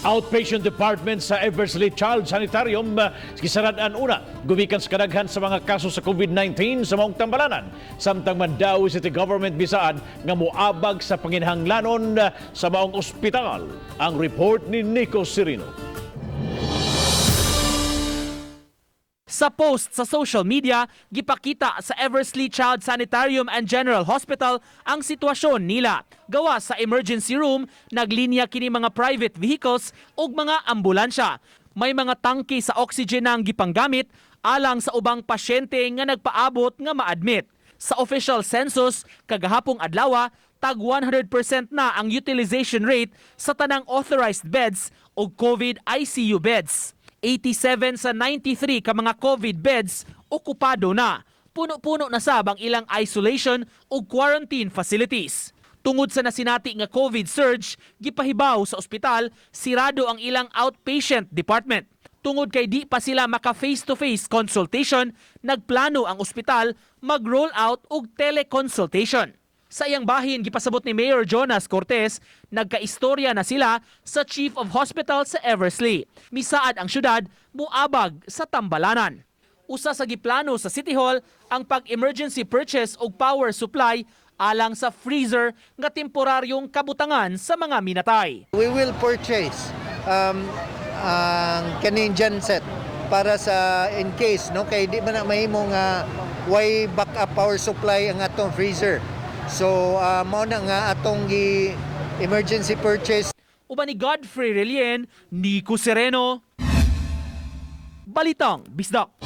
Outpatient department sa Eversley Child Sanitarium gisaradaan una gumikan sa kadaghan sa mga kaso sa COVID-19 sa maong tambalanan. Samtang Mandaue City Government bisaad nga moabag sa panginhanglanon sa maong ospital. Ang report ni Nico Cirino. Sa post sa social media, gipakita sa Eversley Child Sanitarium and General Hospital ang sitwasyon nila. Gawa sa emergency room, naglinya kini mga private vehicles ug mga ambulansya. May mga tangke sa oxygen ang gipanggamit alang sa ubang pasyente nga nagpaabot nga ma-admit. Sa official census, kagahapong adlaw, tag 100% na ang utilization rate sa tanang authorized beds o COVID ICU beds. 87 sa 93 ka mga COVID beds okupado na. Puno-puno na sab ang ilang isolation o quarantine facilities. Tungod sa nasinati nga COVID surge, gipahibaw sa ospital, sirado ang ilang outpatient department. Tungod kay di pa sila maka face-to-face consultation, nagplano ang ospital mag-roll out og teleconsultation. Sa iyang bahin, gipasabot ni Mayor Jonas Cortez, nagkaistorya na sila sa Chief of Hospital sa Eversley. Misaad ang syudad, muabag sa tambalanan. Usa sa giplano sa City Hall ang pag-emergency purchase og power supply alang sa freezer nga temporaryong kabutangan sa mga minatay. We will purchase ang Canadian set para sa in case kay di man na mahimo nga way backup power supply ang atong freezer. So, mao na nga atong emergency purchase. Uban ni Godfrey Relien, Nico Sereno, Balitang Bisdak.